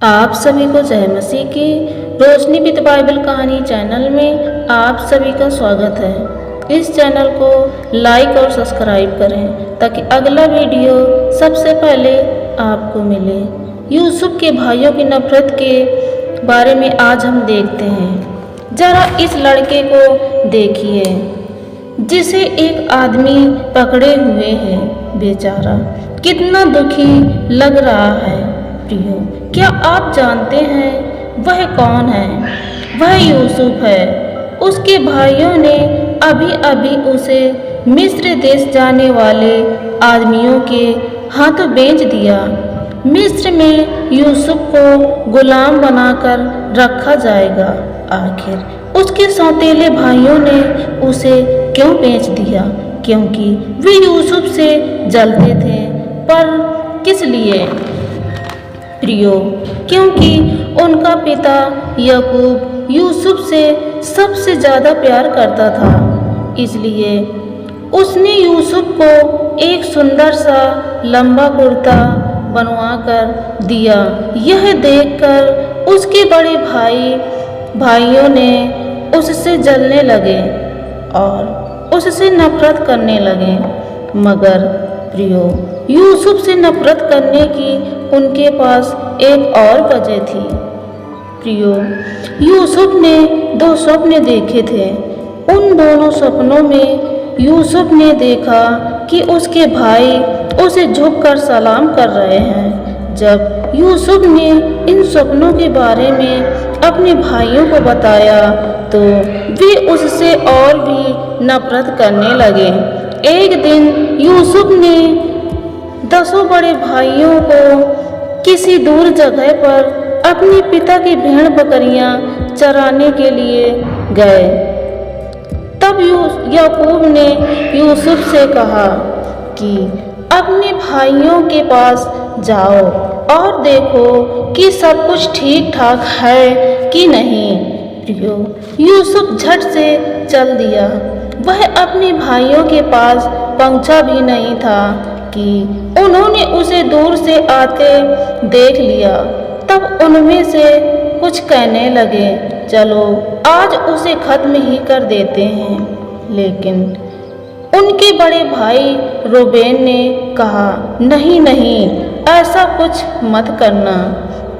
आप सभी को जय मसीह की रोशनी विद बाइबल कहानी चैनल में आप सभी का स्वागत है। इस चैनल को लाइक और सब्सक्राइब करें ताकि अगला वीडियो सबसे पहले आपको मिले। यूसुफ के भाइयों की नफरत के बारे में आज हम देखते हैं। जरा इस लड़के को देखिए जिसे एक आदमी पकड़े हुए है। बेचारा कितना दुखी लग रहा है। प्रियो, क्या आप जानते हैं वह कौन है? वह यूसुफ है। उसके भाइयों ने अभी अभी उसे मिस्र देश जाने वाले आदमियों के हाथों बेच दिया। मिस्र में यूसुफ को गुलाम बनाकर रखा जाएगा। आखिर उसके सौतेले भाइयों ने उसे क्यों बेच दिया? क्योंकि वे यूसुफ से जलते थे। पर किस लिए? प्रियो, क्योंकि उनका पिता याकूब यूसुफ से सबसे ज़्यादा प्यार करता था। इसलिए उसने यूसुफ को एक सुंदर सा लंबा कुर्ता बनवा कर दिया। यह देखकर उसके बड़े भाइयों ने उससे जलने लगे और उससे नफरत करने लगे। मगर प्रियो, यूसुफ से नफरत करने की उनके पास एक और वजह थी। प्रियो, यूसुफ ने दो स्वप्न देखे थे। उन दोनों सपनों में यूसुफ ने देखा कि उसके भाई उसे झुककर सलाम कर रहे हैं। जब यूसुफ ने इन सपनों के बारे में अपने भाइयों को बताया तो वे उससे और भी नफरत करने लगे। एक दिन यूसुफ ने 10 बड़े भाइयों को किसी दूर जगह पर अपने पिता की भेड़ बकरियां चराने के लिए गए। तब याकूब ने यूसुफ से कहा कि अपने भाइयों के पास जाओ और देखो कि सब कुछ ठीक ठाक है कि नहीं। प्रियो, यूसुफ झट से चल दिया। वह अपने भाइयों के पास पहुंचा भी नहीं था कि उन्होंने उसे दूर से आते देख लिया। तब उनमें से कुछ कहने लगे, चलो आज उसे खत्म ही कर देते हैं। लेकिन उनके बड़े भाई रूबेन ने कहा, नहीं नहीं, ऐसा कुछ मत करना।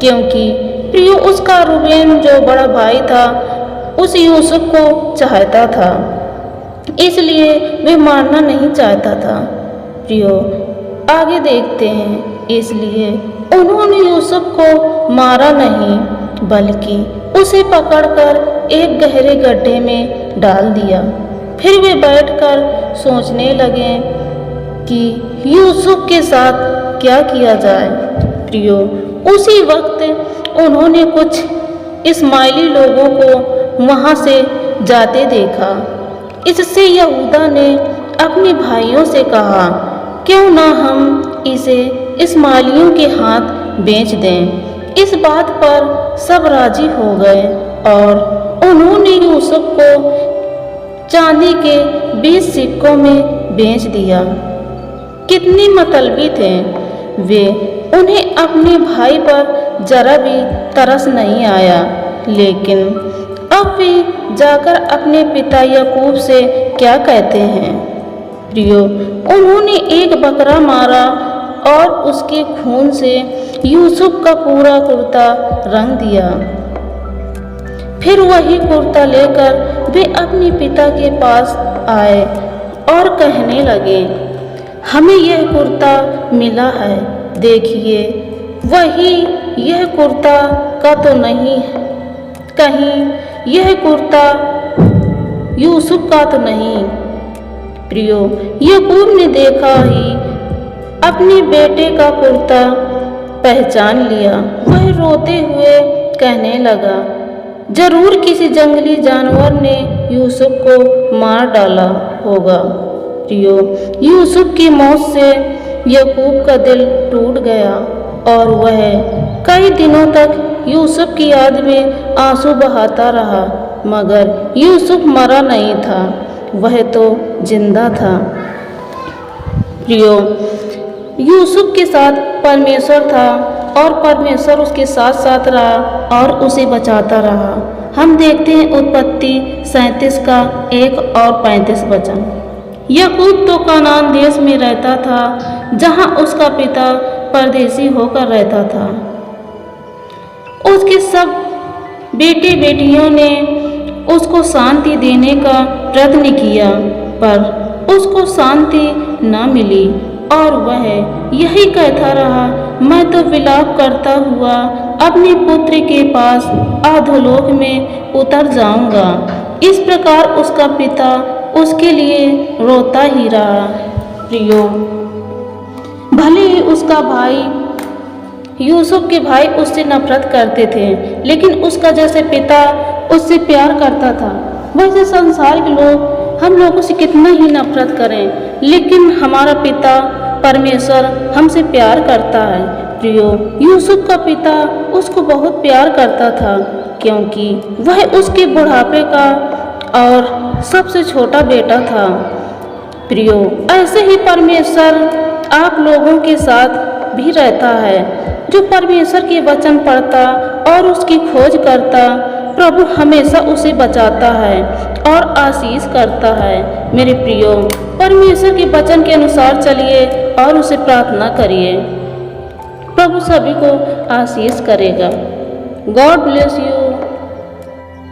क्योंकि प्रियो, उसका रूबेन जो बड़ा भाई था उस यूसुफ को चाहता था, इसलिए वे मारना नहीं चाहता था। प्रियो, आगे देखते हैं। इसलिए उन्होंने यूसुफ को मारा नहीं बल्कि उसे पकड़कर एक गहरे गड्ढे में डाल दिया। फिर वे बैठकर सोचने लगे कि यूसुफ के साथ क्या किया जाए। प्रियो, उसी वक्त उन्होंने कुछ इस्माइली लोगों को वहां से जाते देखा। इससे यहूदा ने अपने भाइयों से कहा, क्यों ना हम इसे इस्माइलियों के हाथ बेच दें। इस बात पर सब राजी हो गए और उन्होंने यूसुफ को चांदी के 20 सिक्कों में बेच दिया। कितने मतलबी थे वे। उन्हें अपने भाई पर जरा भी तरस नहीं आया। लेकिन अब वे जाकर अपने पिता याकूब से क्या कहते हैं? प्रियो, उन्होंने एक बकरा मारा और उसके खून से यूसुफ का पूरा कुर्ता रंग दिया। फिर वही कुर्ता लेकर वे अपने पिता के पास आए और कहने लगे, हमें यह कुर्ता मिला है। देखिए, वही यह कुर्ता का तो नहीं, कहीं यह कुर्ता यूसुफ का तो नहीं। प्रियो, याकूब ने देखा ही अपने बेटे का कुर्ता पहचान लिया। वह रोते हुए कहने लगा, जरूर किसी जंगली जानवर ने यूसुफ को मार डाला होगा। प्रियो, यूसुफ की मौत से याकूब का दिल टूट गया और वह कई दिनों तक यूसुफ की याद में आंसू बहाता रहा। मगर यूसुफ मरा नहीं था, वह तो जिंदा था। प्रियो, यूसुफ के साथ परमेश्वर था और परमेश्वर उसके साथ साथ रहा और उसे बचाता रहा। हम देखते हैं उत्पत्ति 37 का 1 और 35 वचन। याकूब तो कनान देश में रहता था, जहां उसका पिता परदेसी होकर रहता था। उसके सब बेटे बेटियों ने उसको शांति देने का प्रयत्न किया, पर उसको शांति न मिली और वह यही कहता रहा, मैं तो विलाप करता हुआ अपने पुत्र के पास अधोलोक में उतर जाऊंगा। इस प्रकार उसका पिता उसके लिए रोता ही रहा। प्रियो, भले ही उसका भाई यूसुफ के भाई उससे नफरत करते थे, लेकिन उसका जैसे पिता उससे प्यार करता था, वैसे संसार के लोग हम लोगों से कितना ही नफरत करें, लेकिन हमारा पिता परमेश्वर हमसे प्यार करता है। प्रियो, यूसुफ का पिता उसको बहुत प्यार करता था, क्योंकि वह उसके बुढ़ापे का और सबसे छोटा बेटा था। प्रियो, ऐसे ही परमेश्वर आप लोगों के साथ भी रहता है। जो परमेश्वर के वचन पढ़ता और उसकी खोज करता, प्रभु हमेशा उसे बचाता है और आशीष करता है। मेरे प्रियो, परमेश्वर के वचन के अनुसार चलिए और उसे प्रार्थना करिए। प्रभु सभी को आशीष करेगा। God bless you.